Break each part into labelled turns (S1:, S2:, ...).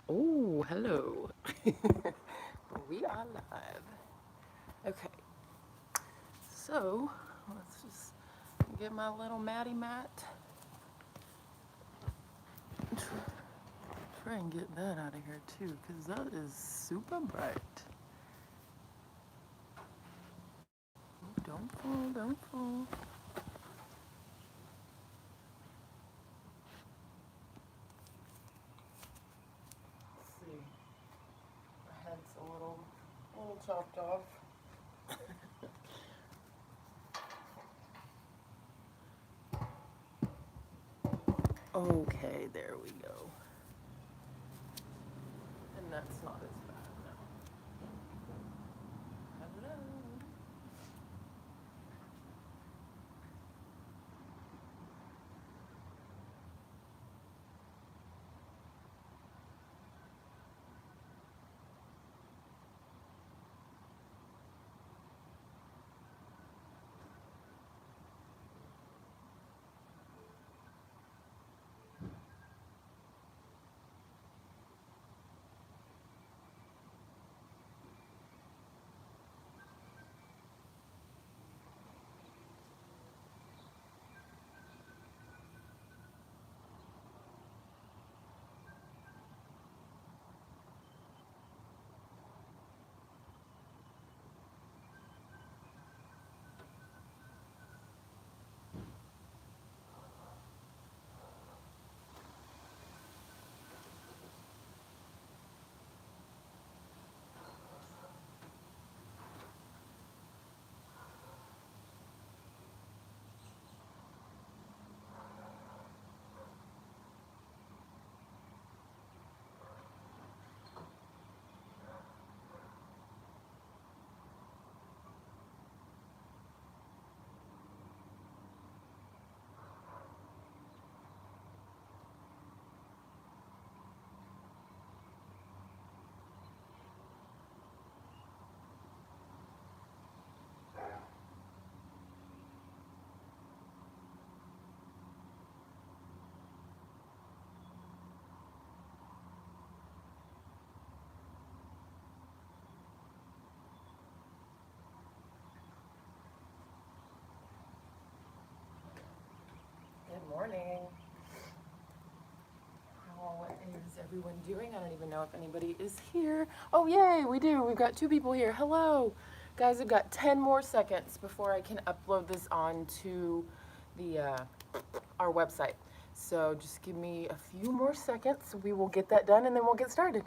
S1: Oh, hello. We are live. Okay, so let's just get my little Matty mat. Try and get that out of here too, because that is super bright. Don't fall, don't fall. Let's see. My head's a little chopped off. Okay, there we go. And that's not as bad now. Hello. Good morning. How is everyone doing? I don't even know if anybody is here. Oh, yay, we do. We've got two people here. Hello. Guys, I've got 10 more seconds before I can upload this onto the our website. So just give me a few more seconds. We will get that done and then we'll get started.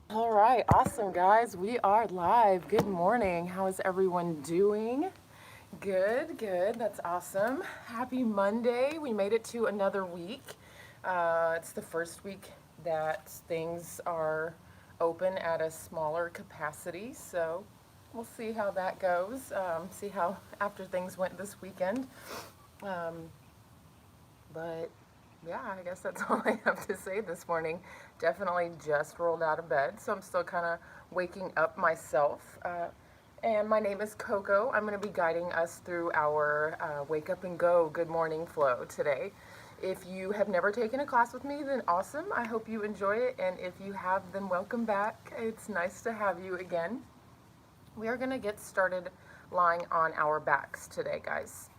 S1: All right, awesome, guys. We are live. Good morning. How is everyone doing? Good, good. That's awesome. Happy Monday. We made it to another week. It's the first week that things are open at a smaller capacity, so we'll see how that goes. See how after things went this weekend. Um, but yeah, I guess that's all I have to say this morning. Definitely just rolled out of bed, so I'm still kind of waking up myself. And my name is Coco. I'm going to be guiding us through our Wake Up and Go Good Morning flow today. If you have never taken a class with me, then awesome. I hope you enjoy it. And if you have, then welcome back. It's nice to have you again. We are going to get started lying on our backs today, guys.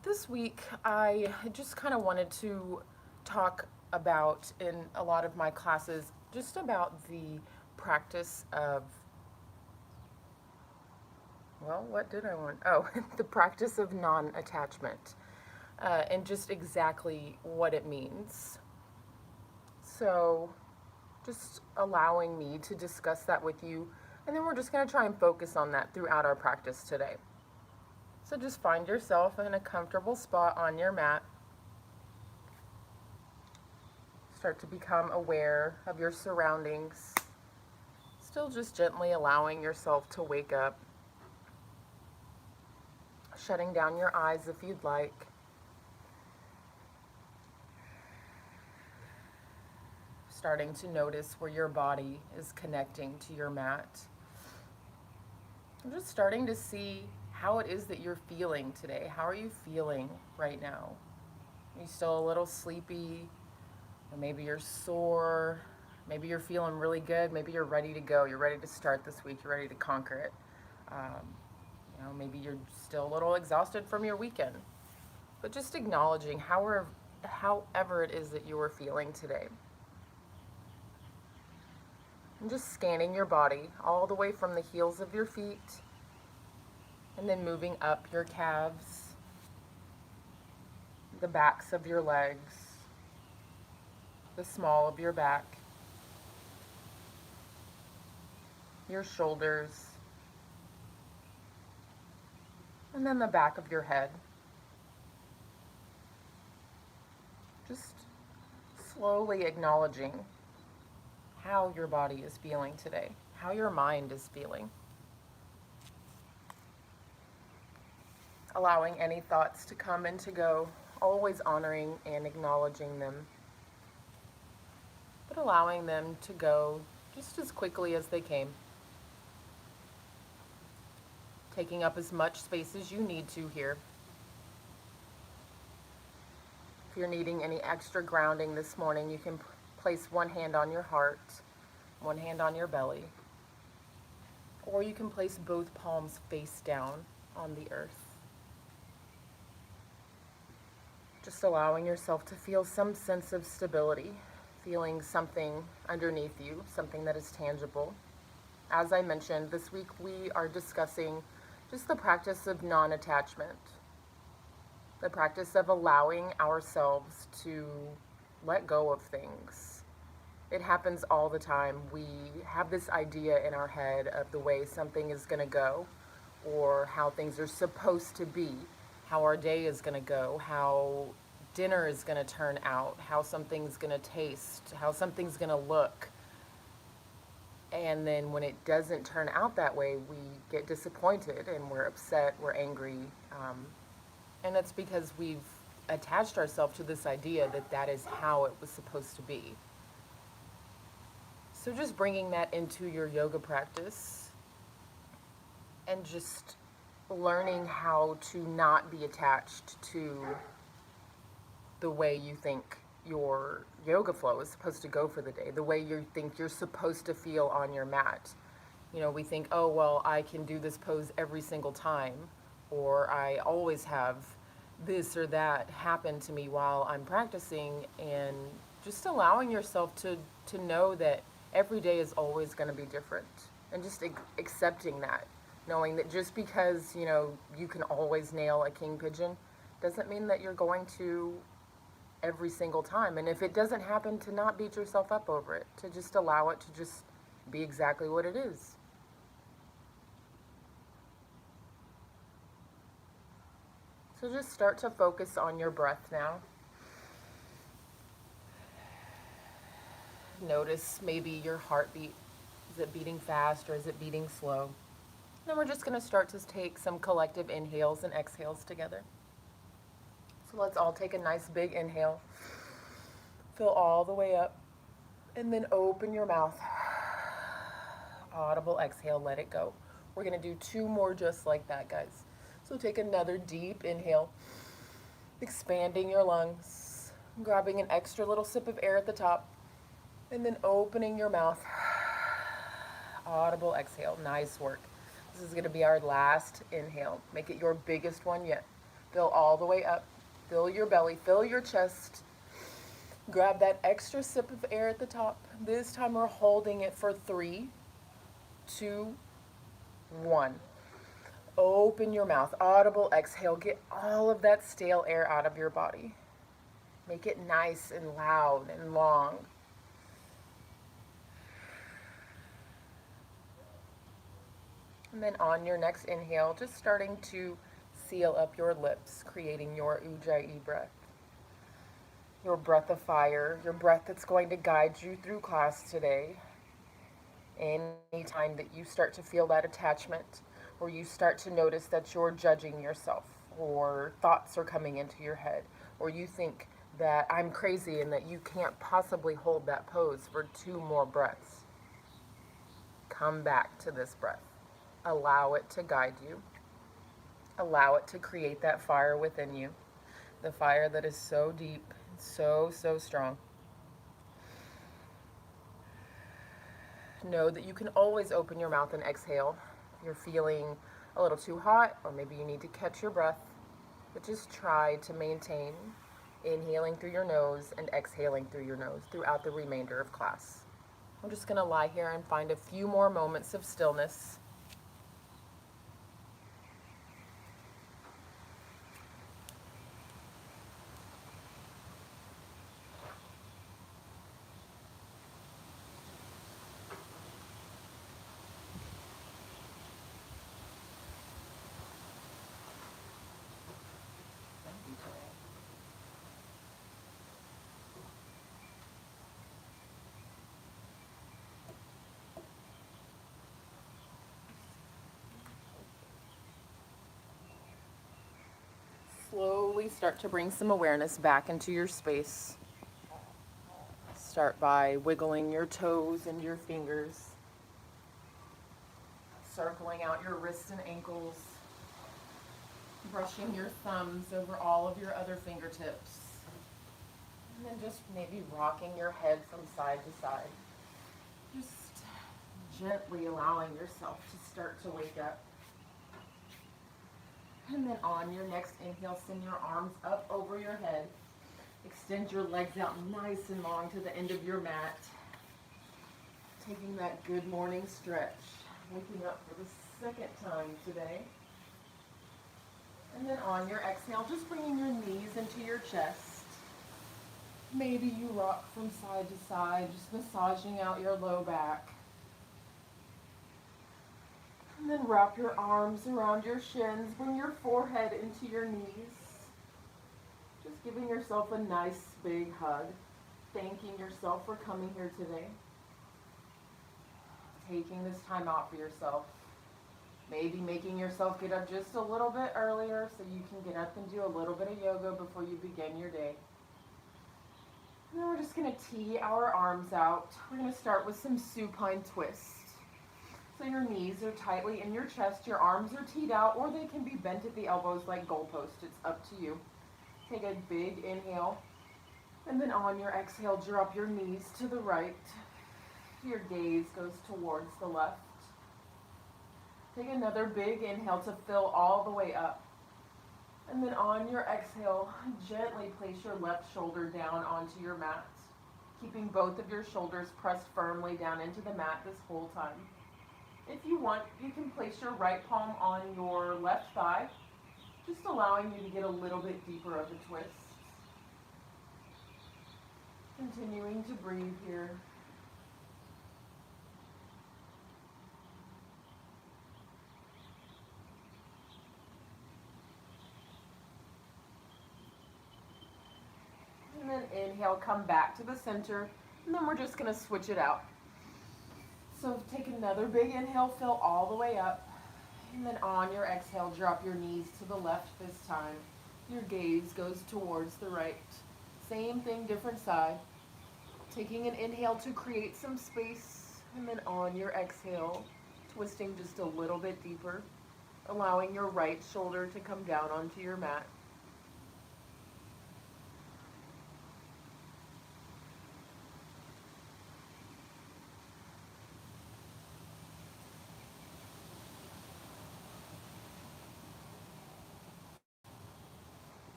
S1: This week, I just kind of wanted to talk about, in a lot of my classes, just about the practice of, well, what did I want? Oh, the practice of non-attachment, and just exactly what it means. So, just allowing me to discuss that with you, and then we're just going to try and focus on that throughout our practice today. So just find yourself in a comfortable spot on your mat. Start to become aware of your surroundings. Still just gently allowing yourself to wake up. Shutting down your eyes if you'd like. Starting to notice where your body is connecting to your mat. I'm just starting to see how it is that you're feeling today. How are you feeling right now? Are you still a little sleepy? Or maybe you're sore? Maybe you're feeling really good. Maybe you're ready to go. You're ready to start this week. You're ready to conquer it. Um, maybe you're still a little exhausted from your weekend. But just acknowledging however it is that you are feeling today. And just scanning your body all the way from the heels of your feet and then moving up your calves, the backs of your legs, the small of your back, your shoulders, and then the back of your head. Just slowly acknowledging how your body is feeling today, how your mind is feeling. Allowing any thoughts to come and to go, always honoring and acknowledging them, but allowing them to go just as quickly as they came. Taking up as much space as you need to here. If you're needing any extra grounding this morning, you can place one hand on your heart, one hand on your belly, or you can place both palms face down on the earth. Just allowing yourself to feel some sense of stability, feeling something underneath you, something that is tangible. As I mentioned, this week we are discussing just the practice of non-attachment, the practice of allowing ourselves to let go of things. It happens all the time. We have this idea in our head of the way something is going to go, or how things are supposed to be, how our day is going to go, how dinner is going to turn out, how something's going to taste, how something's going to look. And then when it doesn't turn out that way, we get disappointed and we're upset, we're angry. And that's because we've attached ourselves to this idea that that is how it was supposed to be. So just bringing that into your yoga practice and just learning how to not be attached to the way you think your yoga flow is supposed to go for the day, the way you think you're supposed to feel on your mat. We think, oh, well, I can do this pose every single time, or I always have this or that happen to me while I'm practicing, and just allowing yourself to know that every day is always going to be different, and just accepting that, knowing that just because, you can always nail a king pigeon doesn't mean that you're going to every single time. And if it doesn't happen, to not beat yourself up over it, to just allow it to just be exactly what it is. So just start to focus on your breath now. Notice maybe your heartbeat. Is it beating fast or is it beating slow? Then we're just going to start to take some collective inhales and exhales together. So let's all take a nice big inhale. Fill all the way up. And then open your mouth. Audible exhale, let it go. We're going to do 2 more just like that, guys. So take another deep inhale. Expanding your lungs. Grabbing an extra little sip of air at the top. And then opening your mouth. Audible exhale. Nice work. This is going to be our last inhale. Make it your biggest one yet. Fill all the way up. Fill your belly. Fill your chest. Grab that extra sip of air at the top. This time we're holding it for 3, 2, 1. Open your mouth. Audible exhale. Get all of that stale air out of your body. Make it nice and loud and long. And then on your next inhale, just starting to seal up your lips, creating your Ujjayi breath. Your breath of fire, your breath that's going to guide you through class today. Anytime that you start to feel that attachment, or you start to notice that you're judging yourself, or thoughts are coming into your head, or you think that I'm crazy and that you can't possibly hold that pose for 2 more breaths, come back to this breath. Allow it to guide you. Allow it to create that fire within you, the fire that is so deep, so strong. Know that you can always open your mouth and exhale. If you're feeling a little too hot, or maybe you need to catch your breath, but just try to maintain inhaling through your nose and exhaling through your nose throughout the remainder of class. I'm just going to lie here and find a few more moments of stillness. Slowly start to bring some awareness back into your space. Start by wiggling your toes and your fingers, circling out your wrists and ankles, brushing your thumbs over all of your other fingertips, and then just maybe rocking your head from side to side. Just gently allowing yourself to start to wake up. And then on your next inhale, send your arms up over your head. Extend your legs out nice and long to the end of your mat. Taking that good morning stretch. Waking up for the second time today. And then on your exhale, just bringing your knees into your chest. Maybe you rock from side to side, just massaging out your low back. And then wrap your arms around your shins. Bring your forehead into your knees. Just giving yourself a nice big hug. Thanking yourself for coming here today. Taking this time out for yourself. Maybe making yourself get up just a little bit earlier so you can get up and do a little bit of yoga before you begin your day. And then we're just going to tee our arms out. We're going to start with some supine twists. So your knees are tightly in your chest, your arms are teed out, or they can be bent at the elbows like goalposts. It's up to you. Take a big inhale, and then on your exhale, drop your knees to the right. Your gaze goes towards the left. Take another big inhale to fill all the way up. And then on your exhale, gently place your left shoulder down onto your mat, keeping both of your shoulders pressed firmly down into the mat this whole time. If you want, you can place your right palm on your left thigh, just allowing you to get a little bit deeper of a twist. Continuing to breathe here. And then inhale, come back to the center, and then we're just going to switch it out. So take another big inhale, fill all the way up, and then on your exhale, drop your knees to the left this time. Your gaze goes towards the right. Same thing, different side. Taking an inhale to create some space, and then on your exhale, twisting just a little bit deeper, allowing your right shoulder to come down onto your mat.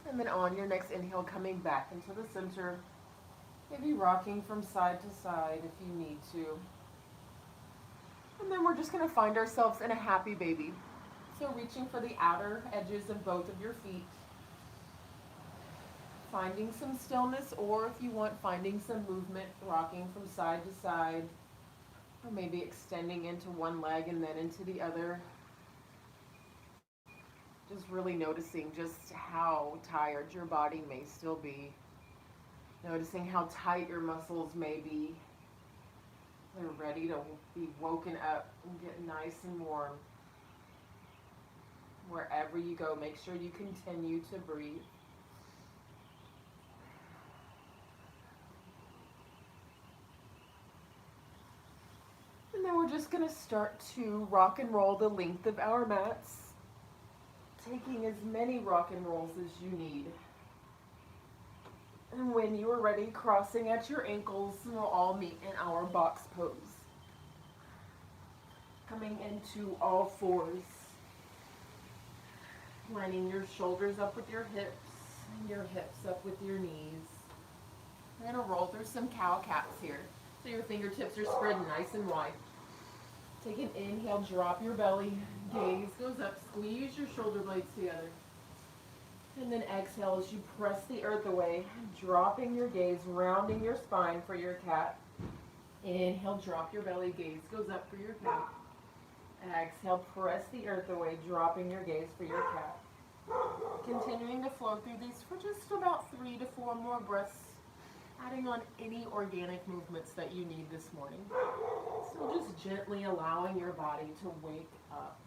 S1: And then on your next inhale, coming back into the center, maybe rocking from side to side if you need to. And then we're just going to find ourselves in a happy baby. So reaching for the outer edges of both of your feet. Finding some stillness, or if you want, finding some movement, rocking from side to side. Or maybe extending into one leg and then into the other. Just really noticing just how tired your body may still be. Noticing how tight your muscles may be. They're ready to be woken up and get nice and warm. Wherever you go, make sure you continue to breathe. And then we're just going to start to rock and roll the length of our mats. taking as many rock and rolls as you need. And when you are ready, crossing at your ankles, we'll all meet in our box pose. Coming into all fours. Lining your shoulders up with your hips, and your hips up with your knees. We're going to roll through some cow cats here. So your fingertips are spread nice and wide. Take an inhale, drop your belly, gaze goes up, squeeze your shoulder blades together. And then exhale as you press the earth away, dropping your gaze, rounding your spine for your cat. Inhale, drop your belly, gaze goes up for your cat. Exhale, press the earth away, dropping your gaze for your cat. Continuing to flow through these for just about 3 to 4 more breaths, adding on any organic movements that you need this morning. So just gently allowing your body to wake up.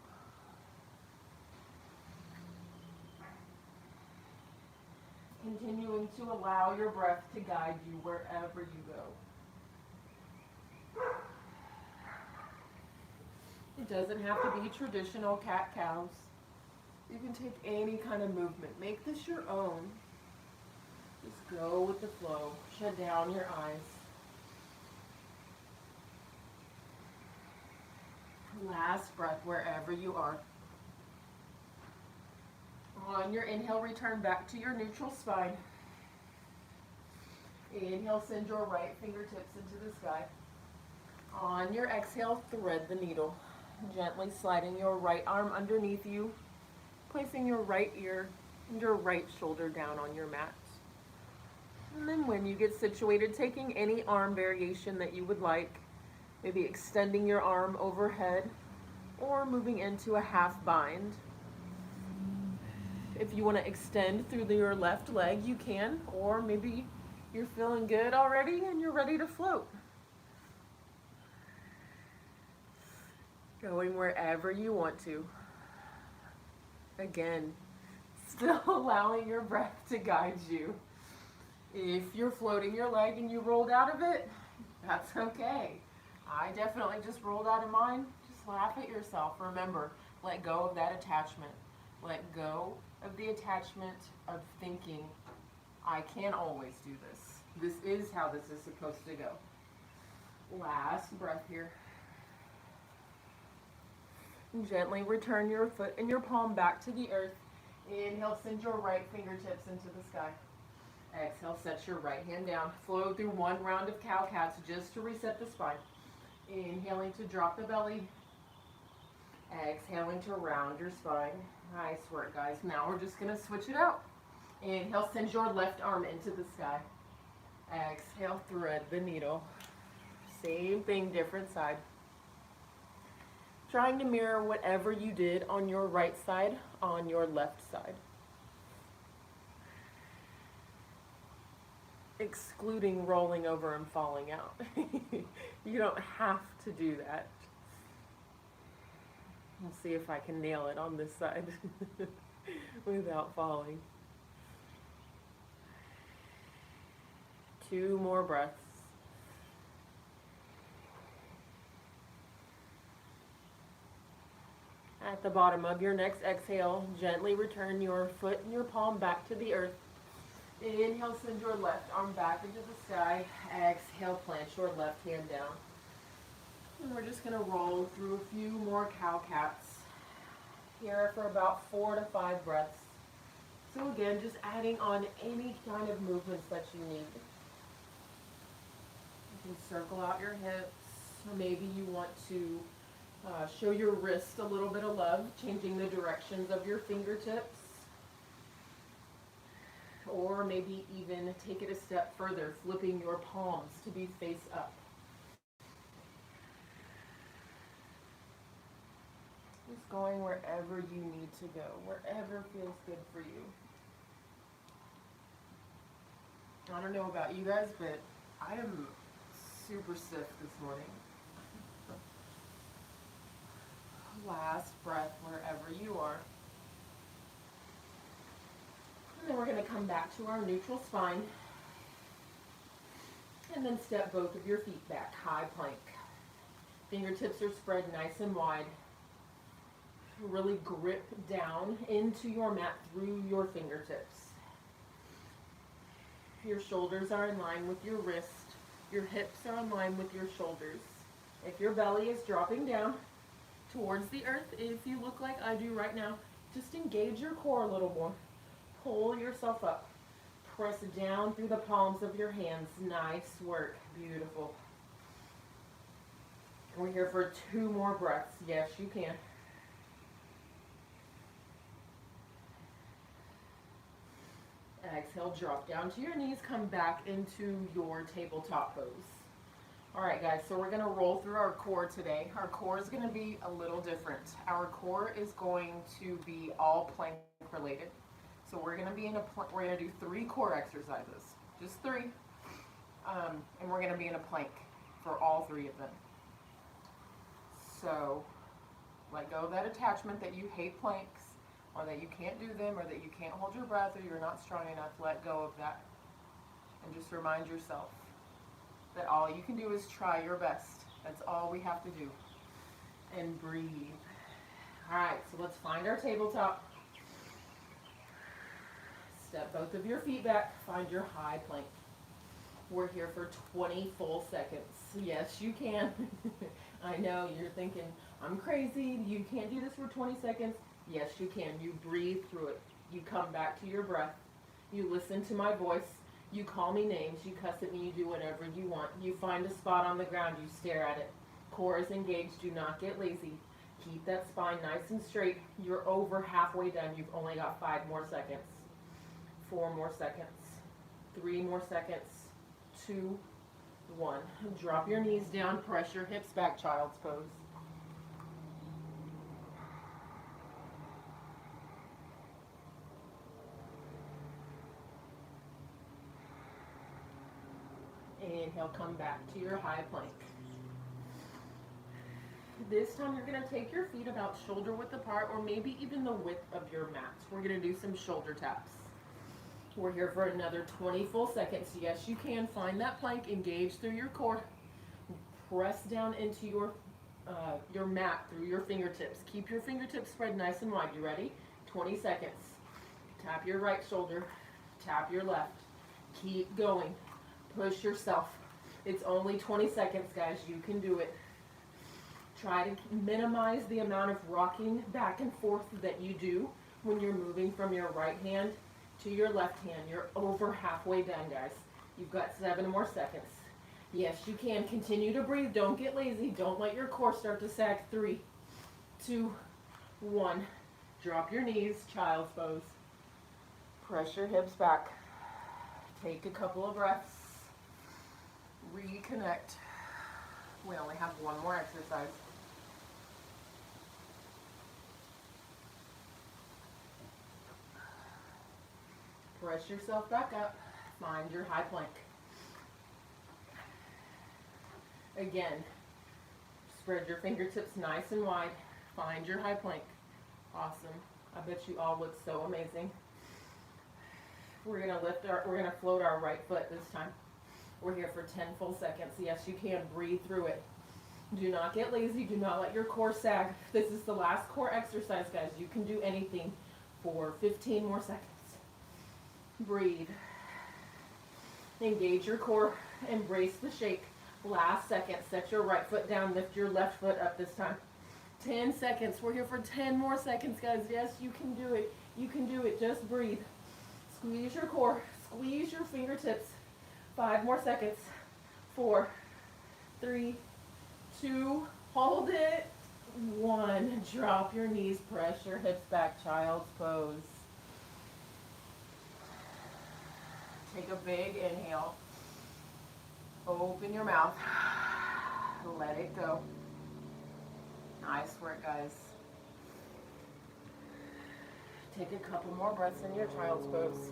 S1: Continuing to allow your breath to guide you wherever you go. It doesn't have to be traditional cat-cows. You can take any kind of movement. Make this your own. Just go with the flow. Shut down your eyes. Last breath wherever you are. On your inhale, return back to your neutral spine. Inhale, send your right fingertips into the sky. On your exhale, thread the needle. Gently sliding your right arm underneath you, placing your right ear and your right shoulder down on your mat. And then when you get situated, taking any arm variation that you would like, maybe extending your arm overhead or moving into a half bind. If you want to extend through your left leg, you can, or maybe you're feeling good already and you're ready to float. Going wherever you want to. Again, still allowing your breath to guide you. If you're floating your leg and you rolled out of it, that's okay. I definitely just rolled out of mine. Just laugh at yourself. Remember, let go of that attachment. Let go of the attachment of thinking, I can always do this. This is how this is supposed to go. Last breath here. Gently return your foot and your palm back to the earth. Inhale, send your right fingertips into the sky. Exhale, set your right hand down. Flow through one round of cow cats just to reset the spine. Inhaling to drop the belly. Exhaling to round your spine. Nice work, guys. Now we're just going to switch it out. Inhale, send your left arm into the sky. Exhale, thread the needle. Same thing, different side. Trying to mirror whatever you did on your right side on your left side. Excluding rolling over and falling out. You don't have to do that. We'll see if I can nail it on this side without falling. 2 more breaths. At the bottom of your next exhale, gently return your foot and your palm back to the earth. Inhale, send your left arm back into the sky. Exhale, plant your left hand down. And we're just going to roll through a few more cow cats here for about 4 to 5 breaths. So again, just adding on any kind of movements that you need. You can circle out your hips, or maybe you want to show your wrist a little bit of love, changing the directions of your fingertips. Or maybe even take it a step further, flipping your palms to be face up. Just going wherever you need to go, wherever feels good for you. I don't know about you guys, but I am super stiff this morning. Last breath wherever you are. And then we're going to come back to our neutral spine. And then step both of your feet back, high plank. Fingertips are spread nice and wide. Really grip down into your mat through your fingertips. Your shoulders are in line with your wrist. Your hips are in line with your shoulders. If your belly is dropping down towards the earth, if you look like I do right now, just engage your core a little more. Pull yourself up. Press down through the palms of your hands. Nice work. Beautiful. We're here for 2 more breaths. Yes, you can. Exhale, drop down to your knees, come back into your tabletop pose. All right, guys, so we're going to roll through our core today. Our core is going to be a little different. Our core is going to be all plank related. So we're going to be we're going to do 3 core exercises, just 3, and we're going to be in a plank for all 3 of them. So let go of that attachment that you hate planks, or that you can't do them, or that you can't hold your breath, or you're not strong enough. Let go of that. And just remind yourself that all you can do is try your best. That's all we have to do. And breathe. All right, so let's find our tabletop. Step both of your feet back. Find your high plank. We're here for 20 full seconds. Yes, you can. I know you're thinking, I'm crazy. You can't do this for 20 seconds. Yes, you can. You breathe through it. You come back to your breath. You listen to my voice. You call me names. You cuss at me. You do whatever you want. You find a spot on the ground. You stare at it. Core is engaged. Do not get lazy. Keep that spine nice and straight. You're over halfway done. You've only got 5 more seconds. 4 more seconds. 3 more seconds. 2, 1. Drop your knees down. Press your hips back. Child's pose. Inhale, come back to your high plank. This time you're going to take your feet about shoulder width apart, or maybe even the width of your mat. We're going to do some shoulder taps. We're here for another 20 full seconds. Yes, you can. Find that plank, engage through your core. Press down into your mat through your fingertips. Keep your fingertips spread nice and wide. You ready? 20 seconds. Tap your right shoulder. Tap your left. Keep going. Push yourself. It's only 20 seconds, guys. You can do it. Try to minimize the amount of rocking back and forth that you do when you're moving from your right hand to your left hand. You're over halfway done, guys. You've got 7 more seconds. Yes, you can. Continue to breathe. Don't get lazy. Don't let your core start to sag. 3, 2, 1. Drop your knees. Child's pose. Press your hips back. Take a couple of breaths. Reconnect. We only have 1 more exercise. Press yourself back up. Find your high plank. Again, spread your fingertips nice and wide. Find your high plank. Awesome. I bet you all look so amazing. We're gonna float our right foot this time. We're here for 10 full seconds. Yes, you can. Breathe through it. Do not get lazy. Do not let your core sag. This is the last core exercise, guys. You can do anything for 15 more seconds. Breathe. Engage your core. Embrace the shake. Last second. Set your right foot down. Lift your left foot up this time. 10 seconds. We're here for 10 more seconds, guys. Yes, you can do it. You can do it. Just breathe. Squeeze your core. Squeeze your fingertips. 5 more seconds. 4, 3, 2, hold it. 1, drop your knees, press your hips back, child's pose. Take a big inhale. Open your mouth. Let it go. Nice work, guys. Take a couple more breaths in your child's pose.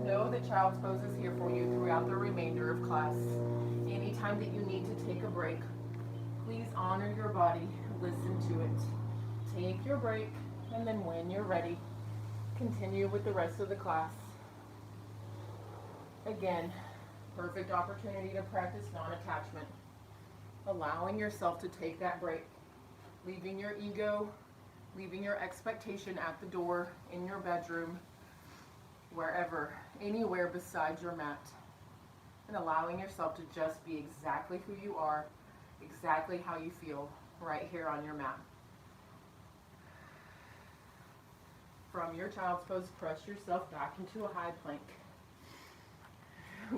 S1: Know that child's pose is here for you throughout the remainder of class. Anytime that you need to take a break, please honor your body, listen to it. Take your break, and then when you're ready, continue with the rest of the class. Again, Perfect opportunity to practice non-attachment. Allowing yourself to take that break. Leaving your ego, leaving your expectation at the door, in your bedroom, wherever, anywhere besides your mat. And allowing yourself to just be exactly who you are, exactly how you feel, right here on your mat. From your child's pose, press yourself back into a high plank.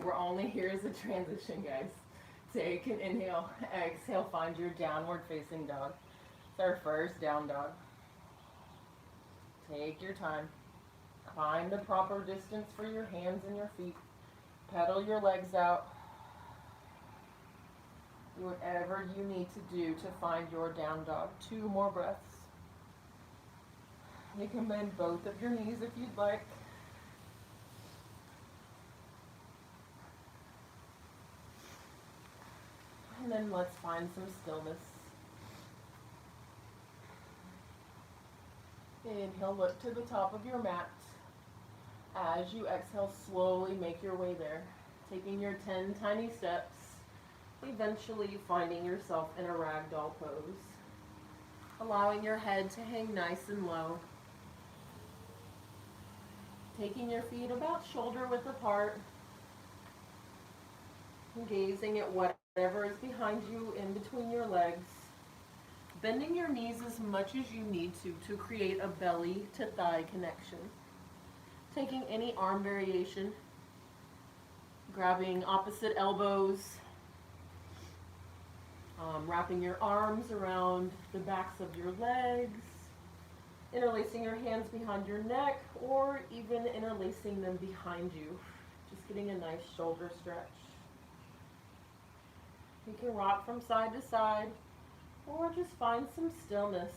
S1: We're only here as a transition, guys. Take an inhale, exhale, find your downward facing dog. It's our first down dog. Take your time. Find the proper distance for your hands and your feet. Pedal your legs out. Do whatever you need to do to find your down dog. 2 more breaths. You can bend both of your knees if you'd like. And then let's find some stillness. Inhale, look to the top of your mat. As you exhale, slowly make your way there. Taking your 10 tiny steps, eventually finding yourself in a ragdoll pose. Allowing your head to hang nice and low. Taking your feet about shoulder width apart. Gazing at whatever is behind you in between your legs. Bending your knees as much as you need to create a belly to thigh connection. Taking any arm variation. Grabbing opposite elbows. Wrapping your arms around the backs of your legs. Interlacing your hands behind your neck, or even interlacing them behind you. Just getting a nice shoulder stretch. You can rock from side to side, or just find some stillness.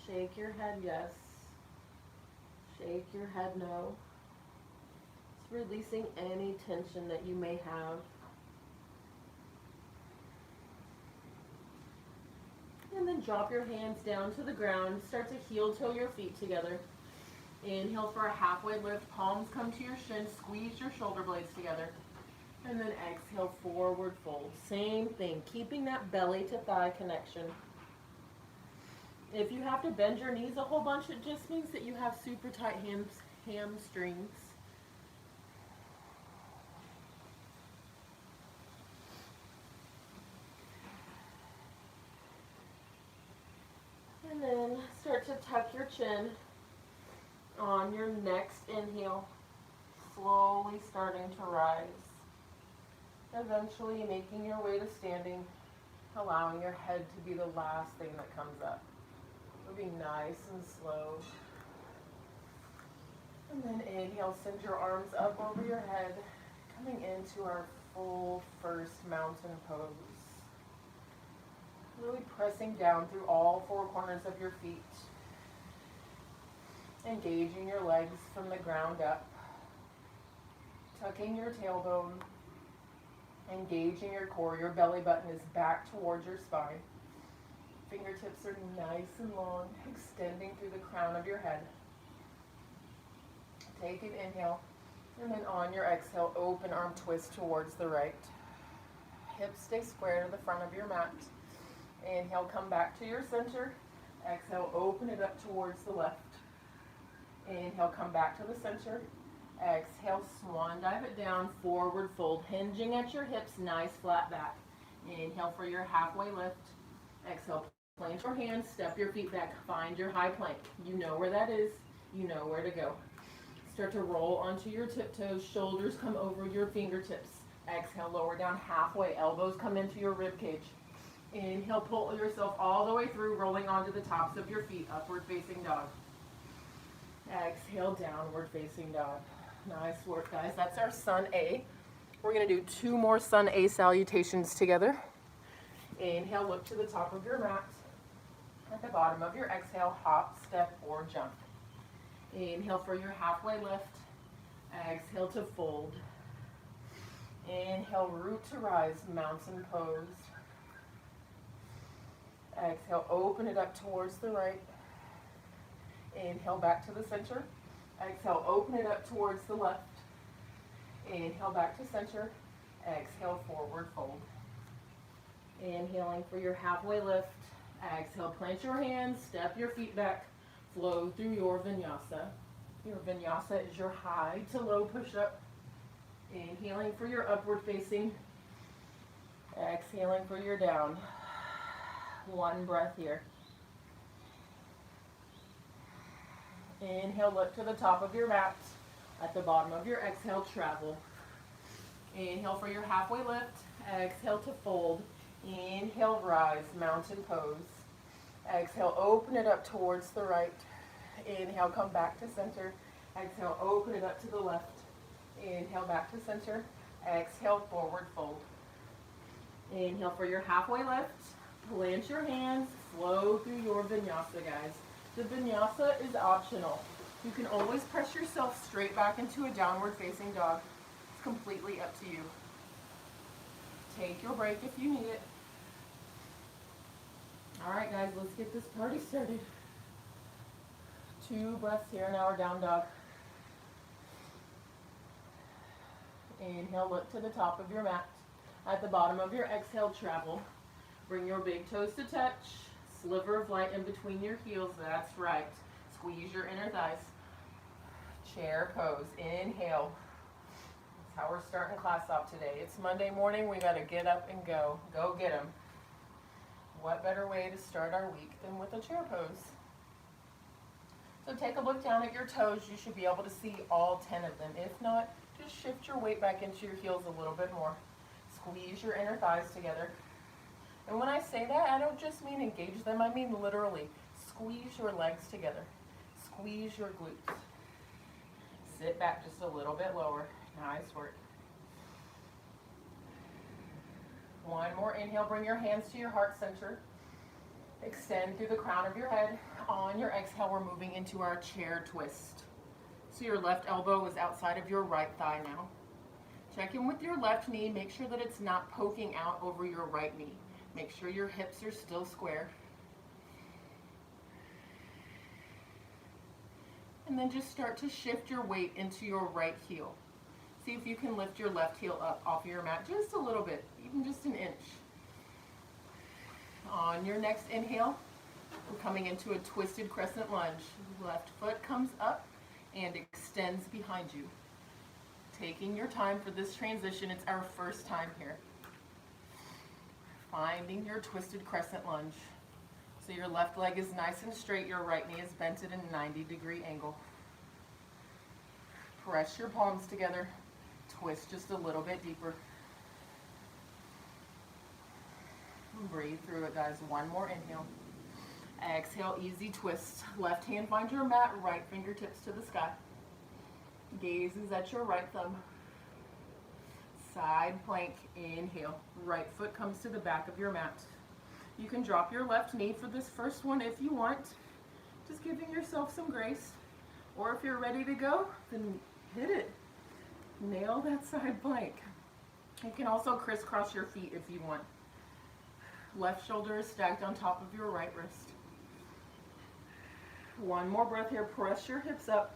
S1: Shake your head yes. Shake your head no. Just releasing any tension that you may have. And then drop your hands down to the ground. Start to heel toe your feet together. Inhale for a halfway lift. Palms come to your shin. Squeeze your shoulder blades together. And then exhale, forward fold. Same thing, keeping that belly to thigh connection. If you have to bend your knees a whole bunch, it just means that you have super tight hamstrings. And then start to tuck your chin on your next inhale, slowly starting to rise. Eventually making your way to standing, allowing your head to be the last thing that comes up. Moving nice and slow. And then inhale, send your arms up over your head, coming into our full first mountain pose. Really pressing down through all 4 corners of your feet. Engaging your legs from the ground up. Tucking your tailbone. Engaging your core. Your belly button is back towards your spine. Fingertips are nice and long, extending through the crown of your head. Take an inhale, and then on your exhale, open arm twist towards the right. Hips stay square to the front of your mat. Inhale, come back to your center. Exhale, open it up towards the left. Inhale, come back to the center. Exhale, swan dive it down, forward fold, hinging at your hips, nice flat back. Inhale for your halfway lift. Exhale, plant your hands, step your feet back, find your high plank. You know where that is, you know where to go. Start to roll onto your tiptoes, shoulders come over your fingertips. Exhale, lower down halfway, elbows come into your rib cage. Inhale, pull yourself all the way through, rolling onto the tops of your feet, upward facing dog. Exhale, downward facing dog. Nice work, guys. That's our Sun A. We're going to do 2 more Sun A salutations together. Inhale, look to the top of your mat. At the bottom of your exhale, hop, step, or jump. Inhale for your halfway lift. Exhale to fold. Inhale, root to rise, mountain pose. Exhale, open it up towards the right. Inhale, back to the center. Exhale, open it up towards the left. Inhale back to center. Exhale, forward fold. Inhaling for your halfway lift. Exhale, plant your hands, step your feet back, flow through your vinyasa. Your vinyasa is your high to low push-up. Inhaling for your upward facing. Exhaling for your down. One breath here. Inhale, look to the top of your mat. At the bottom of your exhale, travel. Inhale for your halfway lift. Exhale to fold. Inhale, rise, mountain pose. Exhale, open it up towards the right. Inhale, come back to center. Exhale, open it up to the left. Inhale, back to center. Exhale, forward fold. Inhale for your halfway lift. Plant your hands, flow through your vinyasa, guys. The vinyasa is optional. You can always press yourself straight back into a downward facing dog. It's completely up to you. Take your break if you need it. All right, guys, let's get this party started. 2 breaths here in our down dog. Inhale, look to the top of your mat. At the bottom of your exhale, travel. Bring your big toes to touch. Sliver of light in between your heels. That's right. Squeeze your inner thighs. Chair pose. Inhale. That's how we're starting class off today. It's Monday morning. We got to get up and go. Go get them. What better way to start our week than with a chair pose? So take a look down at your toes. You should be able to see all 10 of them. If not, just shift your weight back into your heels a little bit more. Squeeze your inner thighs together. And when I say that, I don't just mean engage them. I mean literally. Squeeze your legs together. Squeeze your glutes. Sit back just a little bit lower. Nice work. One more inhale. Bring your hands to your heart center. Extend through the crown of your head. On your exhale, we're moving into our chair twist. So your left elbow is outside of your right thigh now. Check in with your left knee. Make sure that it's not poking out over your right knee. Make sure your hips are still square. And then just start to shift your weight into your right heel. See if you can lift your left heel up off of your mat just a little bit, even just an inch. On your next inhale, we're coming into a twisted crescent lunge. Left foot comes up and extends behind you. Taking your time for this transition. It's our first time here. Finding your twisted crescent lunge. So your left leg is nice and straight, your right knee is bent at a 90-degree angle. Press your palms together. Twist just a little bit deeper. Breathe through it, guys. One more inhale. Exhale, easy twist. Left hand finds your mat, right fingertips to the sky. Gaze is at your right thumb. Side plank, inhale. Right foot comes to the back of your mat. You can drop your left knee for this first one if you want. Just giving yourself some grace. Or if you're ready to go, then hit it. Nail that side plank. You can also crisscross your feet if you want. Left shoulder is stacked on top of your right wrist. One more breath here. Press your hips up.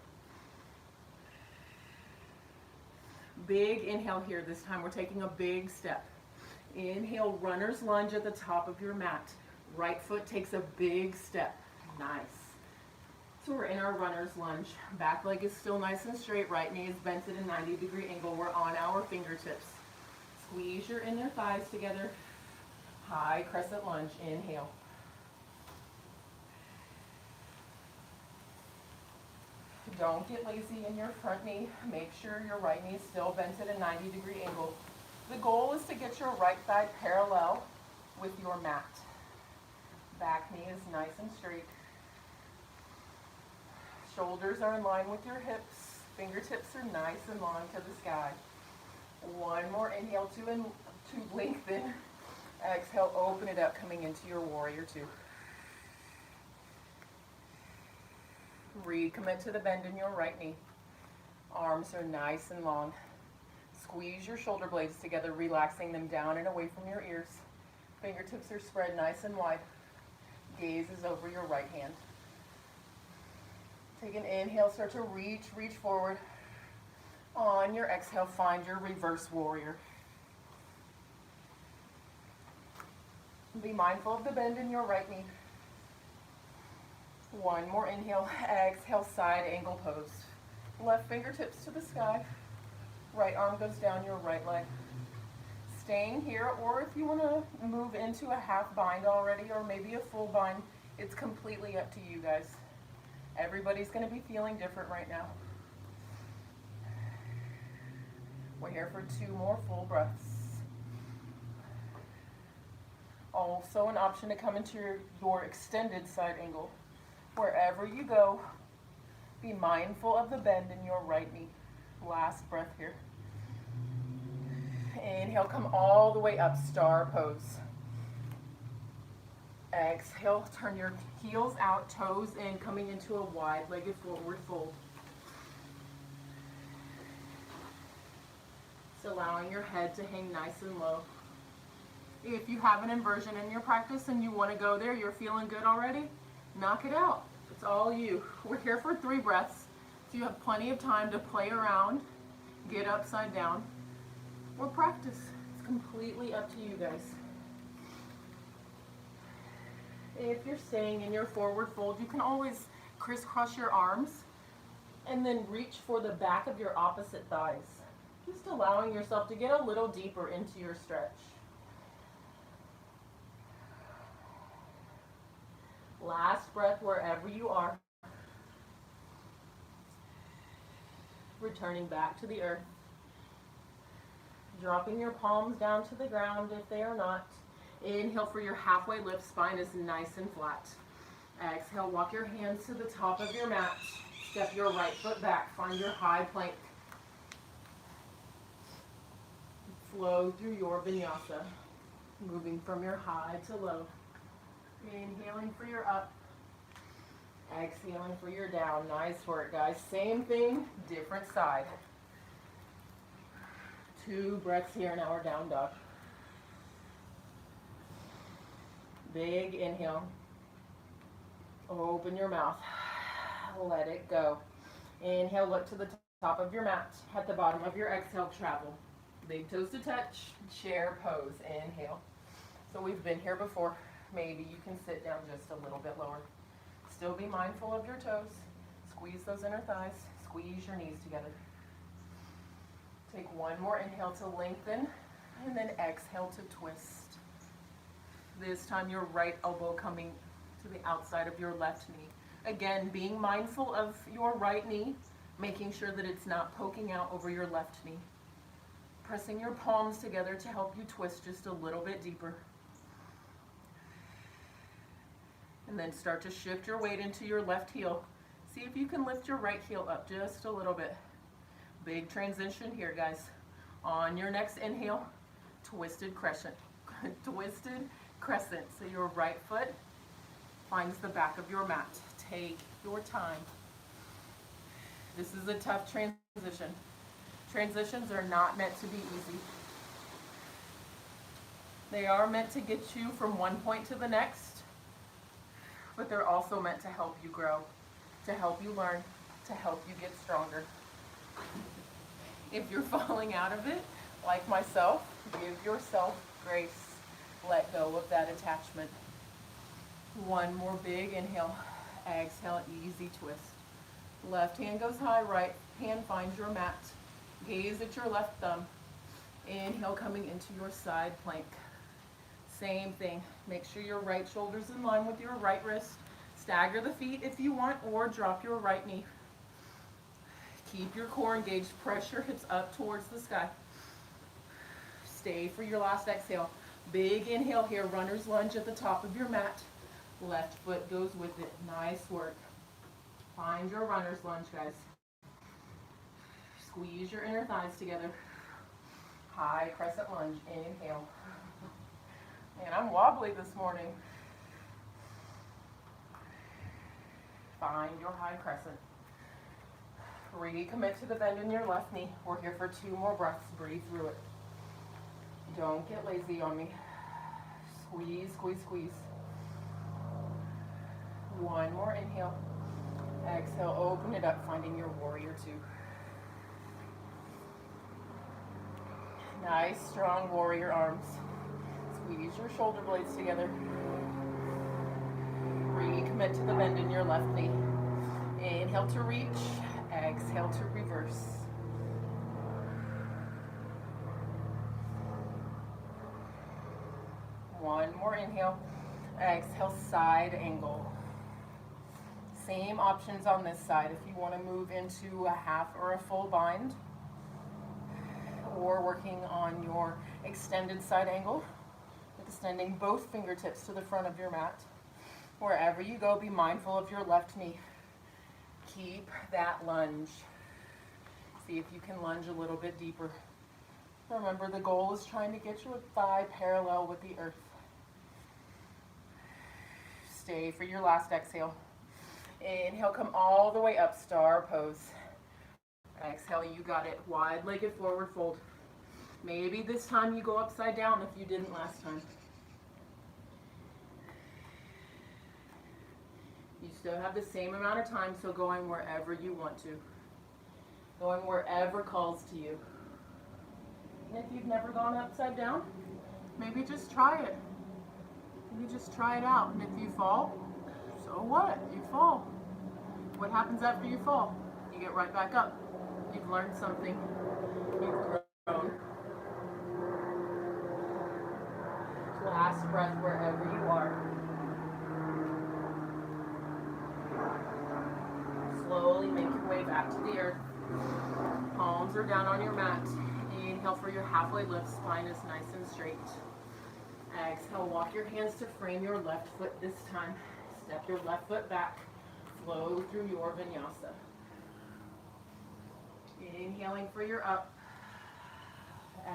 S1: Big inhale here. This time we're taking a big step. Inhale, runner's lunge at the top of your mat. Right foot takes a big step. Nice. So we're in our runner's lunge. Back leg is still nice and straight. Right knee is bent at a 90-degree angle. We're on our fingertips. Squeeze your inner thighs together. High crescent lunge. Inhale. Don't get lazy in your front knee. Make sure your right knee is still bent at a 90-degree angle. The goal is to get your right thigh parallel with your mat. Back knee is nice and straight. Shoulders are in line with your hips. Fingertips are nice and long to the sky. One more inhale to lengthen. Exhale, open it up, coming into your warrior two. Recommit to the bend in your right knee. Arms are nice and long. Squeeze your shoulder blades together, relaxing them down and away from your ears. Fingertips are spread nice and wide. Gaze is over your right hand. Take an inhale, start to reach forward. On your exhale, find your reverse warrior. Be mindful of the bend in your right knee. One more inhale, exhale, side angle pose. Left fingertips to the sky. Right arm goes down your right leg. Staying here, or if you want to move into a half bind already, or maybe a full bind, it's completely up to you guys. Everybody's going to be feeling different right now. We're here for 2 more full breaths. Also an option to come into your extended side angle. Wherever you go, be mindful of the bend in your right knee. Last breath here. Inhale, come all the way up, star pose. Exhale, turn your heels out, toes in, coming into a wide-legged forward fold. Just allowing your head to hang nice and low. If you have an inversion in your practice and you want to go there, you're feeling good already, knock it out. It's all you. We're here for 3 breaths, so you have plenty of time to play around, get upside down, or practice. It's completely up to you guys. If you're staying in your forward fold, you can always crisscross your arms and then reach for the back of your opposite thighs. Just allowing yourself to get a little deeper into your stretch. Last breath wherever you are. Returning back to the earth. Dropping your palms down to the ground if they are not. Inhale for your halfway lift, spine is nice and flat. Exhale, walk your hands to the top of your mat. Step your right foot back, find your high plank. Flow through your vinyasa, moving from your high to low. Inhaling for your up, exhaling for your down. Nice work, guys. Same thing, different side. 2 breaths here, now we're down dog. Big inhale. Open your mouth. Let it go. Inhale, look to the top of your mat. At the bottom of your exhale, travel. Big toes to touch. Chair pose. Inhale. So we've been here before. Maybe you can sit down just a little bit lower. Still be mindful of your toes. Squeeze those inner thighs. Squeeze your knees together. Take one more inhale to lengthen, and then exhale to twist. This time your right elbow coming to the outside of your left knee. Again, being mindful of your right knee, making sure that it's not poking out over your left knee. Pressing your palms together to help you twist just a little bit deeper. And then start to shift your weight into your left heel. See if you can lift your right heel up just a little bit. Big transition here, guys. On your next inhale, twisted crescent. Twisted crescent. So your right foot finds the back of your mat. Take your time. This is a tough transition. Transitions are not meant to be easy. They are meant to get you from one point to the next, but they're also meant to help you grow, to help you learn, to help you get stronger. If you're falling out of it, like myself, give yourself grace. Let go of that attachment. One more big inhale. Exhale, easy twist. Left hand goes high, right hand finds your mat. Gaze at your left thumb. Inhale, coming into your side plank. Same thing. Make sure your right shoulder's in line with your right wrist. Stagger the feet if you want, or drop your right knee. Keep your core engaged. Press your hips up towards the sky. Stay for your last exhale. Big inhale here. Runner's lunge at the top of your mat. Left foot goes with it. Nice work. Find your runner's lunge, guys. Squeeze your inner thighs together. High crescent lunge. Inhale. Man, I'm wobbly this morning. Find your high crescent. Recommit to the bend in your left knee. We're here for 2 more breaths. Breathe through it. Don't get lazy on me. Squeeze, squeeze, squeeze. One more inhale. Exhale, open it up, finding your warrior two. Nice, strong warrior arms. Squeeze your shoulder blades together. Recommit to the bend in your left knee. Inhale to reach, exhale to reverse. One more inhale, exhale, side angle. Same options on this side if you want to move into a half or a full bind, or working on your extended side angle, extending both fingertips to the front of your mat. Wherever you go, be mindful of your left knee. Keep that lunge. See if you can lunge a little bit deeper. Remember, the goal is trying to get your thigh parallel with the earth. Stay for your last exhale. Inhale, come all the way up, star pose. Exhale, you got it. Wide-legged forward fold. Maybe this time you go upside down if you didn't last time. You still have the same amount of time, so going wherever you want to. Going wherever calls to you. And if you've never gone upside down, maybe just try it. Maybe just try it out. And if you fall, so what? You fall. What happens after you fall? You get right back up. You've learned something. You've grown. Last breath wherever you are. Slowly make your way back to the earth. Palms are down on your mat. Inhale for your halfway lift. Spine is nice and straight. Exhale, walk your hands to frame your left foot this time. Step your left foot back. Flow through your vinyasa. Inhaling for your up.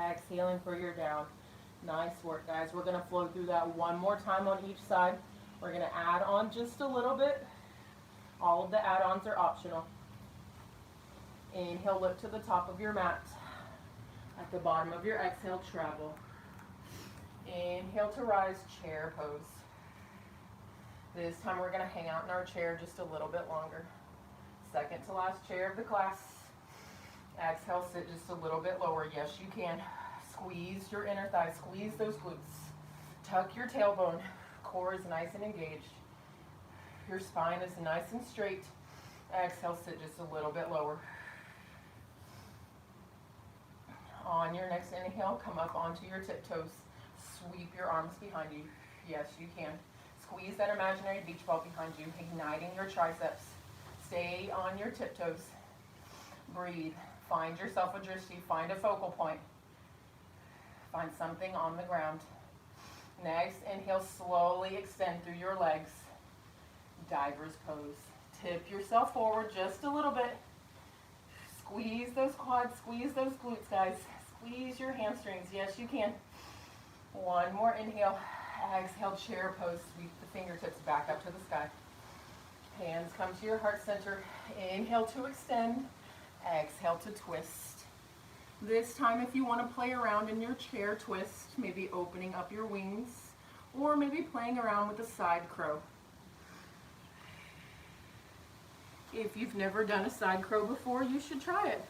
S1: Exhaling for your down. Nice work, guys. We're going to flow through that one more time on each side. We're going to add on just a little bit. All of the add-ons are optional. Inhale, lift to the top of your mat. At the bottom of your exhale, travel. Inhale to rise, chair pose. This time we're going to hang out in our chair just a little bit longer. Second to last chair of the class. Exhale, sit just a little bit lower. Yes, you can. Squeeze your inner thighs. Squeeze those glutes. Tuck your tailbone. Core is nice and engaged. Your spine is nice and straight. Exhale, sit just a little bit lower. On your next inhale, come up onto your tiptoes. Sweep your arms behind you. Yes, you can. Squeeze that imaginary beach ball behind you, igniting your triceps. Stay on your tiptoes. Breathe. Find yourself a drishti. Find a focal point. Find something on the ground. Next, inhale, slowly extend through your legs. Diver's pose. Tip yourself forward just a little bit. Squeeze those quads, squeeze those glutes, guys. Squeeze your hamstrings. Yes, you can. One more inhale. Exhale, chair pose. Sweep the fingertips back up to the sky. Hands come to your heart center. Inhale to extend. Exhale to twist. This time, if you want to play around in your chair twist, maybe opening up your wings, or maybe playing around with a side crow. If you've never done a side crow before, you should try it.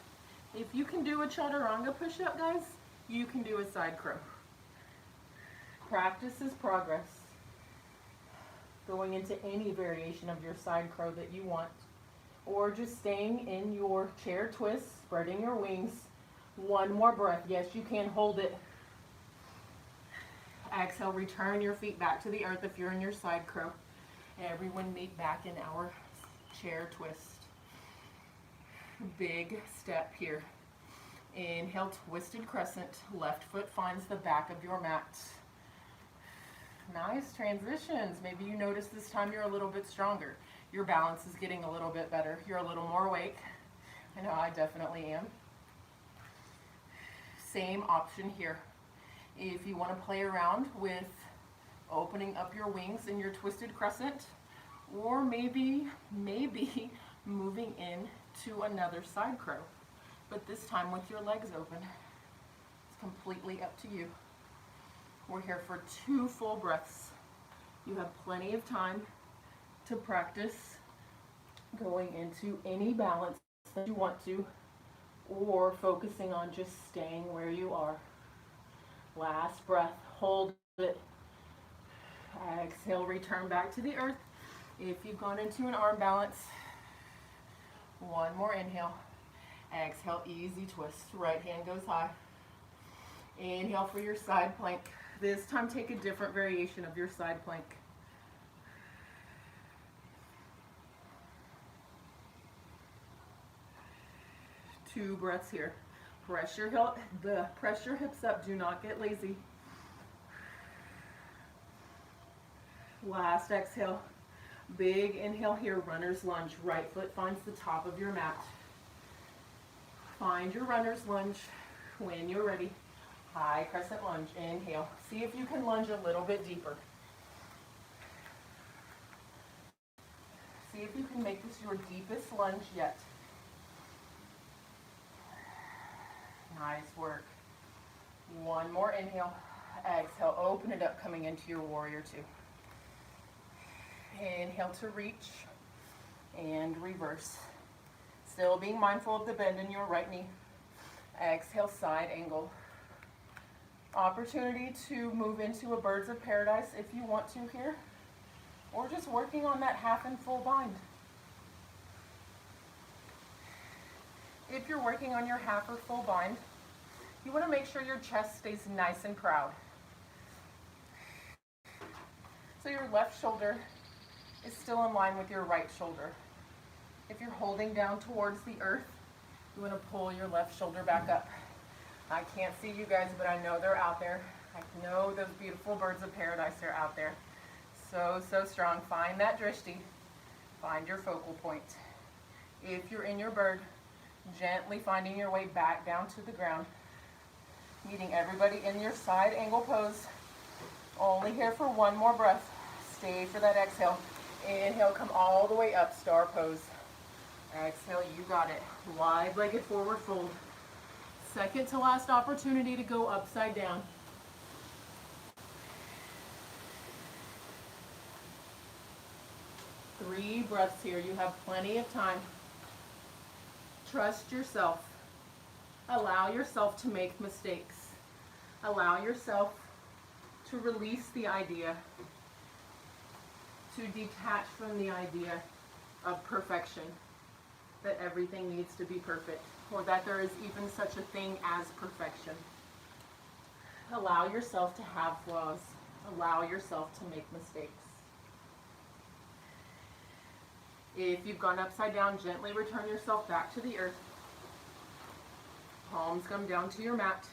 S1: If you can do a chaturanga push-up, guys, you can do a side crow. Practice is progress. Going into any variation of your side crow that you want, or just staying in your chair twist, spreading your wings. One more breath. Yes, you can. Hold it. Exhale, return your feet back to the earth if you're in your side crow. Everyone meet back in our chair twist. Big step here. Inhale, twisted crescent. Left foot finds the back of your mat. Nice transitions. Maybe you notice this time you're a little bit stronger. Your balance is getting a little bit better. You're a little more awake. I know I definitely am. Same option here. If you want to play around with opening up your wings in your twisted crescent, or maybe moving in to another side crow, but this time with your legs open. It's completely up to you. We're here for 2 full breaths. You have plenty of time to practice going into any balance that you want to, or focusing on just staying where you are. Last breath, hold it. Exhale, return back to the earth. If you've gone into an arm balance, one more inhale. Exhale, easy twist. Right hand goes high. Inhale for your side plank. This time take a different variation of your side plank. Two breaths here. Press your hips up. Do not get lazy. Last exhale. Big inhale here. Runner's lunge. Right foot finds the top of your mat. Find your runner's lunge when you're ready. High crescent lunge. Inhale. See if you can lunge a little bit deeper. See if you can make this your deepest lunge yet. Nice work. One more inhale. Exhale, open it up, coming into your warrior two. Inhale to reach and reverse. Still being mindful of the bend in your right knee. Exhale, side angle. Opportunity to move into a birds of paradise if you want to here, or just working on that half and full bind. If you're working on your half or full bind, you want to make sure your chest stays nice and proud. So your left shoulder is still in line with your right shoulder. If you're holding down towards the earth, you want to pull your left shoulder back up. I can't see you guys, but I know they're out there. I know those beautiful birds of paradise are out there. So, so strong. Find that drishti. Find your focal point. If you're in your bird, gently finding your way back down to the ground. Meeting everybody in your side angle pose. Only here for one more breath. Stay for that exhale. Inhale, come all the way up, star pose. Exhale, you got it. Wide-legged forward fold. Second to last opportunity to go upside down. Three breaths here. You have plenty of time. Trust yourself. Allow yourself to make mistakes. Allow yourself to release the idea, to detach from the idea of perfection, that everything needs to be perfect, or that there is even such a thing as perfection. Allow yourself to have flaws. Allow yourself to make mistakes. If you've gone upside down, gently return yourself back to the earth. Palms come down to your mat.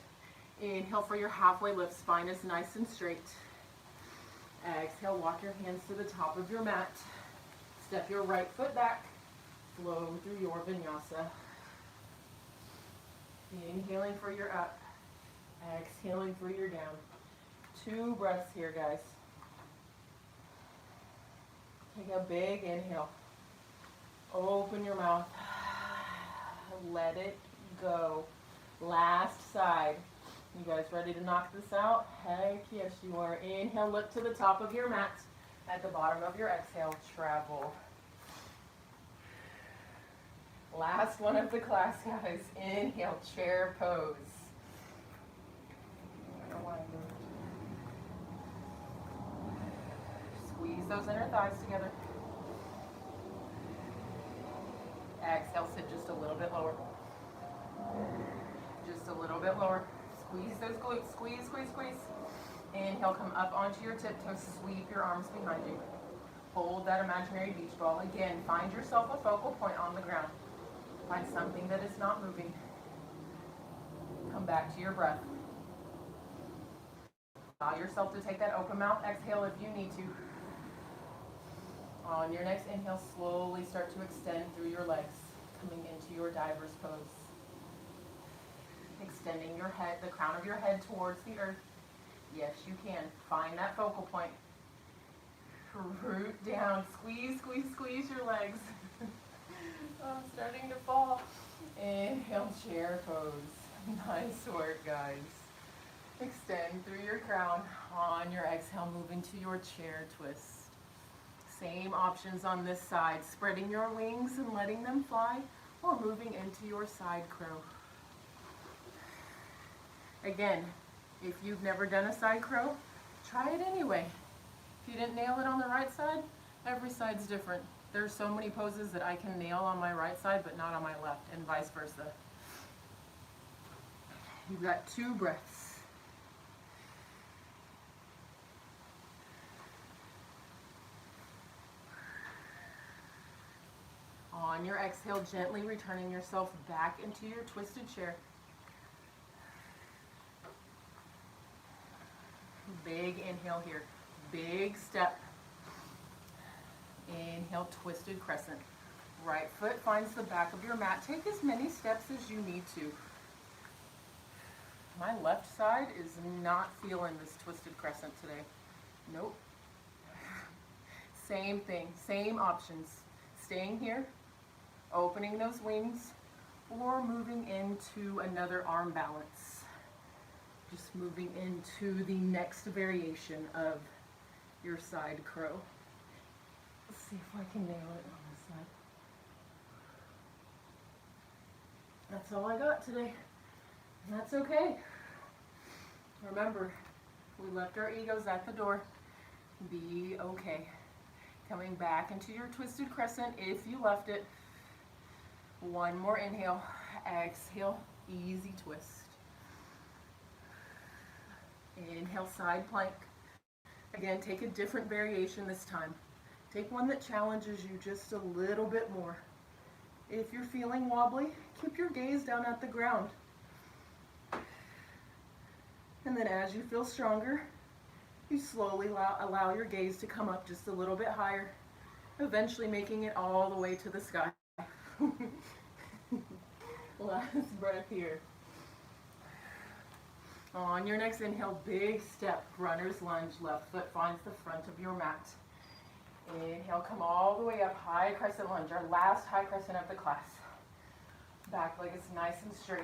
S1: Inhale for your halfway lift. Spine is nice and straight. Exhale, walk your hands to the top of your mat. Step your right foot back. Flow through your vinyasa. Inhaling for your up. Exhaling for your down. Two breaths here, guys. Take a big inhale. Open your mouth. Let it go. Last side. You guys ready to knock this out? Heck yes, you are. Inhale, look to the top of your mat. At the bottom of your exhale, travel. Last one of the class, guys. Inhale, chair pose. Squeeze those inner thighs together. Exhale, sit just a little bit lower. Just a little bit lower. Squeeze those glutes. Squeeze, squeeze, squeeze. Inhale, come up onto your tiptoes. Sweep your arms behind you. Hold that imaginary beach ball. Again, find yourself a focal point on the ground. Find something that is not moving. Come back to your breath. Allow yourself to take that open mouth exhale if you need to. On your next inhale, slowly start to extend through your legs, coming into your diver's pose. Extending your head, the crown of your head towards the earth. Yes, you can. Find that focal point. Root down. Squeeze, squeeze, squeeze your legs. Oh, I'm starting to fall. Inhale, chair pose. Nice work, guys. Extend through your crown. On your exhale, move into your chair twist. Same options on this side, spreading your wings and letting them fly, or moving into your side crow. Again, if you've never done a side crow, try it anyway. If you didn't nail it on the right side, every side's different. There's so many poses that I can nail on my right side, but not on my left, and vice versa. You've got 2 breaths. On your exhale, gently returning yourself back into your twisted chair. Big inhale here, big step. Inhale, twisted crescent. Right foot finds the back of your mat. Take as many steps as you need to. My left side is not feeling this twisted crescent today. Nope. Same thing, same options. Staying here, opening those wings, or moving into another arm balance. Just moving into the next variation of your side crow. Let's see if I can nail it on this side. That's all I got today, and that's okay. Remember, we left our egos at the door. Be okay. Coming back into your twisted crescent if you left it. One more inhale, exhale, easy twist. Inhale, side plank. Again, take a different variation this time. Take one that challenges you just a little bit more. If you're feeling wobbly, keep your gaze down at the ground. And then as you feel stronger, you slowly allow your gaze to come up just a little bit higher, eventually making it all the way to the sky. Last breath here. On your next inhale, big step, runner's lunge. Left foot finds the front of your mat. Inhale, come all the way up, high crescent lunge, our last high crescent of the class. Back leg is nice and straight.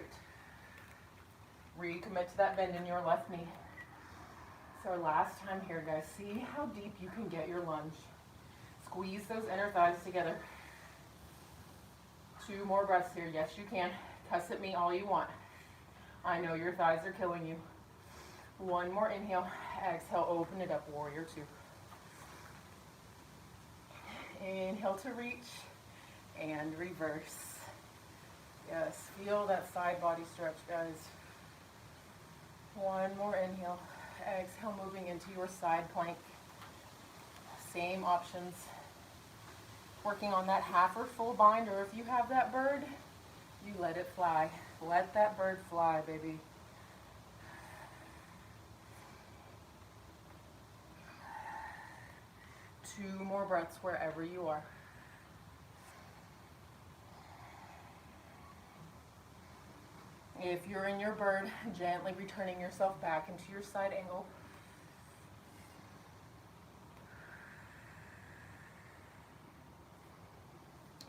S1: Recommit to that bend in your left knee. It's our last time here, guys. See how deep you can get your lunge. Squeeze those inner thighs together. 2 more breaths here. Yes, you can. Cuss at me all you want. I know your thighs are killing you. 1 more inhale. Exhale, open it up, warrior 2. Inhale to reach and reverse. Yes, feel that side body stretch, guys. 1 more inhale. Exhale, moving into your side plank. Same options. Working on that half or full bind, or if you have that bird, you let it fly. Let that bird fly, baby. Two more breaths wherever you are. If you're in your bird, gently returning yourself back into your side angle.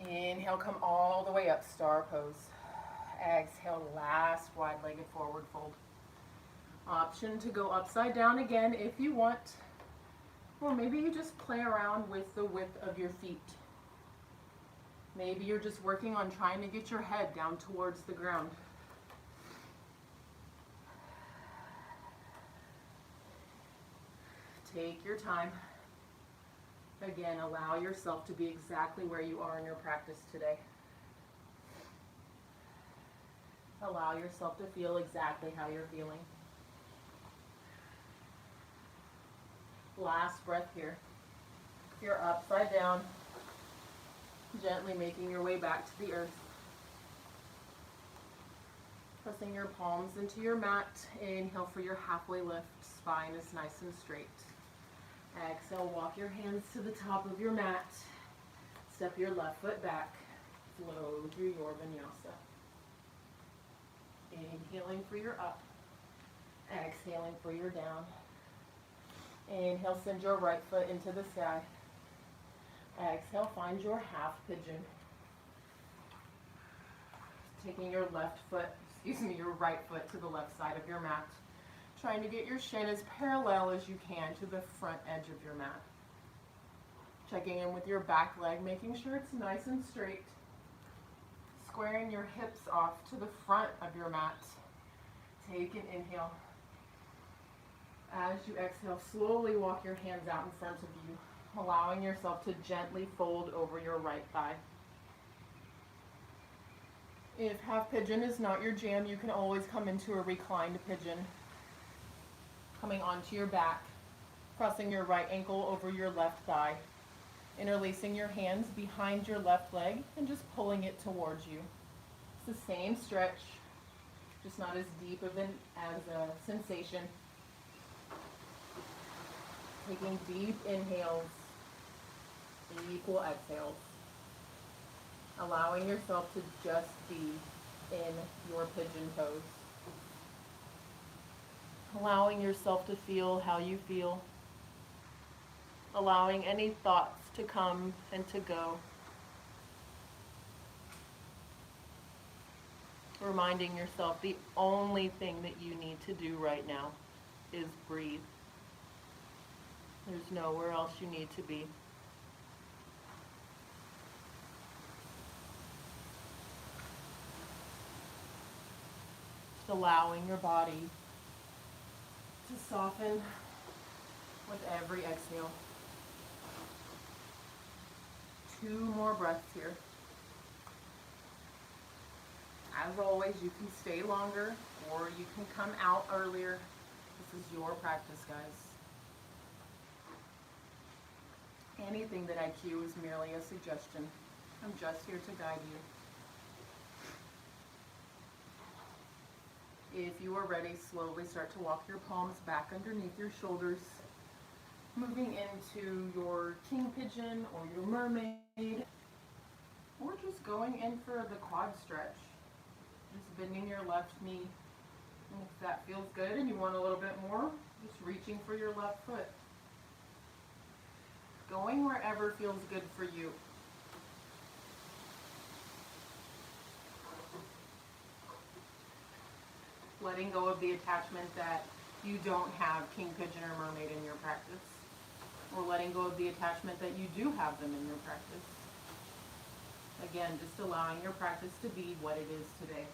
S1: Inhale, come all the way up, star pose. Exhale, last wide-legged forward fold. Option to go upside down again if you want. Or maybe you just play around with the width of your feet. Maybe you're just working on trying to get your head down towards the ground. Take your time. Again, allow yourself to be exactly where you are in your practice today. Allow yourself to feel exactly how you're feeling. Last breath here. If you're upside down, gently making your way back to the earth. Pressing your palms into your mat. Inhale for your halfway lift. Spine is nice and straight. Exhale, walk your hands to the top of your mat. Step your left foot back. Flow through your vinyasa. Inhaling for your up. Exhaling for your down. Inhale, send your right foot into the sky. Exhale, find your half pigeon. Taking your your right foot to the left side of your mat. Trying to get your shin as parallel as you can to the front edge of your mat. Checking in with your back leg, making sure it's nice and straight. Squaring your hips off to the front of your mat. Take an inhale. As you exhale, slowly walk your hands out in front of you, allowing yourself to gently fold over your right thigh. If half pigeon is not your jam, you can always come into a reclined pigeon. Coming onto your back, crossing your right ankle over your left thigh, interlacing your hands behind your left leg and just pulling it towards you. It's the same stretch, just not as deep of as a sensation. Taking deep inhales, equal exhales. Allowing yourself to just be in your pigeon pose. Allowing yourself to feel how you feel. Allowing any thoughts to come and to go. Reminding yourself the only thing that you need to do right now is breathe. There's nowhere else you need to be. Just allowing your body to soften with every exhale. 2 more breaths here. As always, you can stay longer or you can come out earlier. This is your practice, guys. Anything that I cue is merely a suggestion. I'm just here to guide you. If you are ready, slowly start to walk your palms back underneath your shoulders, moving into your king pigeon or your mermaid, or just going in for the quad stretch. Just bending your left knee. And if that feels good and you want a little bit more, just reaching for your left foot. Going wherever feels good for you. Letting go of the attachment that you don't have king pigeon or mermaid in your practice. Or letting go of the attachment that you do have them in your practice. Again, just allowing your practice to be what it is today.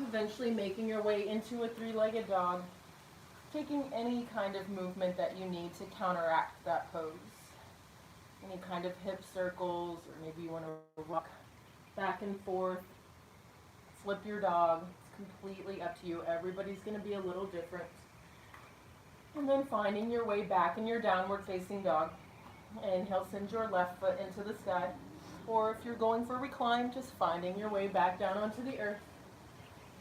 S1: Eventually making your way into a 3-legged dog. Taking any kind of movement that you need to counteract that pose. Any kind of hip circles, or maybe you want to rock back and forth. Flip your dog. It's completely up to you. Everybody's going to be a little different. And then finding your way back in your downward facing dog. Inhale, send your left foot into the sky. Or if you're going for recline, just finding your way back down onto the earth.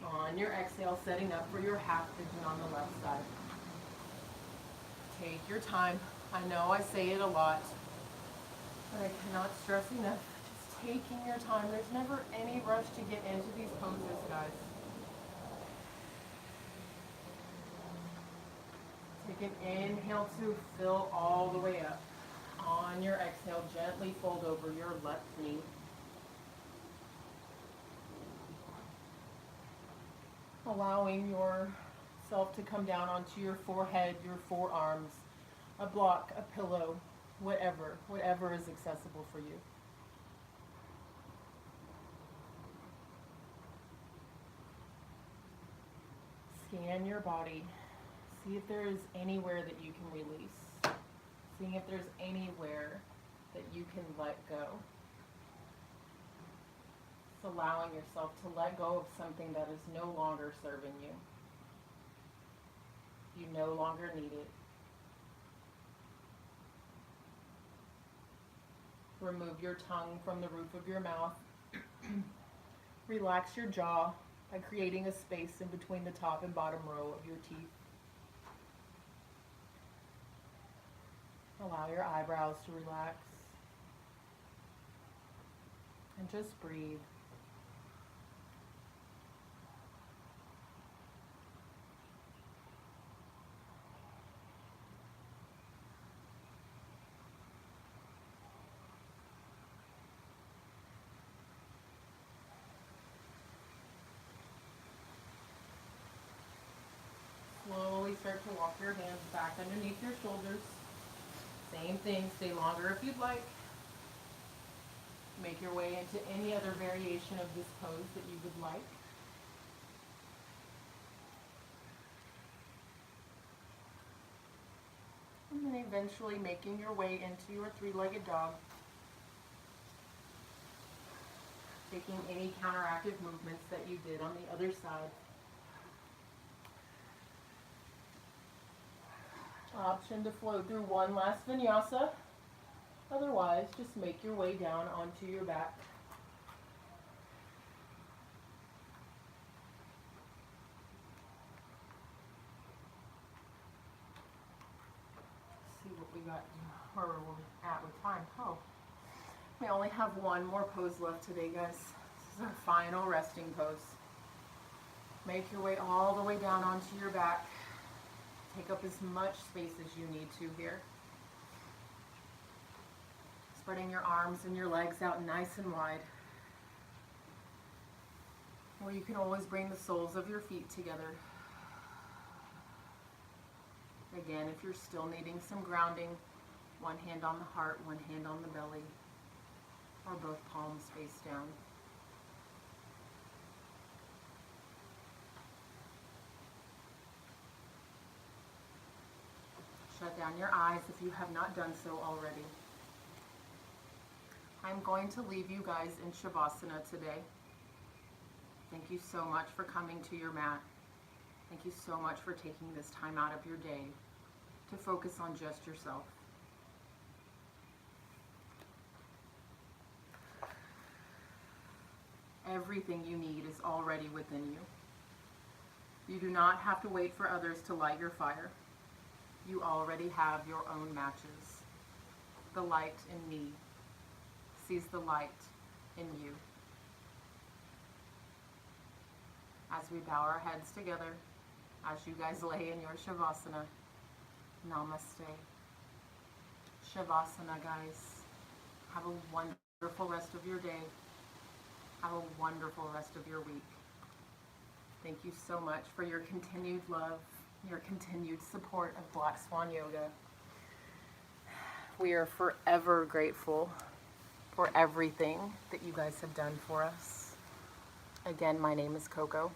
S1: On your exhale, setting up for your half pigeon on the left side. Take your time. I know I say it a lot, but I cannot stress enough. Just taking your time. There's never any rush to get into these poses, guys. Take an inhale to fill all the way up. On your exhale, gently fold over your left knee. Allowing yourself to come down onto your forehead, your forearms, a block, a pillow, whatever is accessible for you. Scan your body. See if there is anywhere that you can release. Seeing if there's anywhere that you can let go. It's allowing yourself to let go of something that is no longer serving you. You no longer need it. Remove your tongue from the roof of your mouth. Relax your jaw by creating a space in between the top and bottom row of your teeth. Allow your eyebrows to relax. And just breathe. Slowly start to walk your hands back underneath your shoulders. Same thing, stay longer if you'd like. Make your way into any other variation of this pose that you would like. And then eventually making your way into your three-legged dog. Taking any counteractive movements that you did on the other side. Option to flow through one last vinyasa. Otherwise, just make your way down onto your back. Let's see what we got, where we're at with time. Oh, we only have one more pose left today, guys. This is our final resting pose. Make your way all the way down onto your back. Take up as much space as you need to here. Spreading your arms and your legs out nice and wide. Or you can always bring the soles of your feet together. Again, if you're still needing some grounding, one hand on the heart, one hand on the belly, or both palms face down. Shut down your eyes if you have not done so already. I'm going to leave you guys in Shavasana today. Thank you so much for coming to your mat. Thank you so much for taking this time out of your day to focus on just yourself. Everything you need is already within you. You do not have to wait for others to light your fire. You already have your own matches. The light in me sees the light in you. As we bow our heads together, as you guys lay in your Shavasana, Namaste. Shavasana, guys. Have a wonderful rest of your day. Have a wonderful rest of your week. Thank you so much for your continued love, your continued support of Black Swan Yoga. We are forever grateful for everything that you guys have done for us. Again, my name is Coco.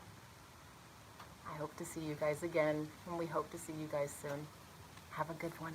S1: I hope to see you guys again, and we hope to see you guys soon. Have a good one.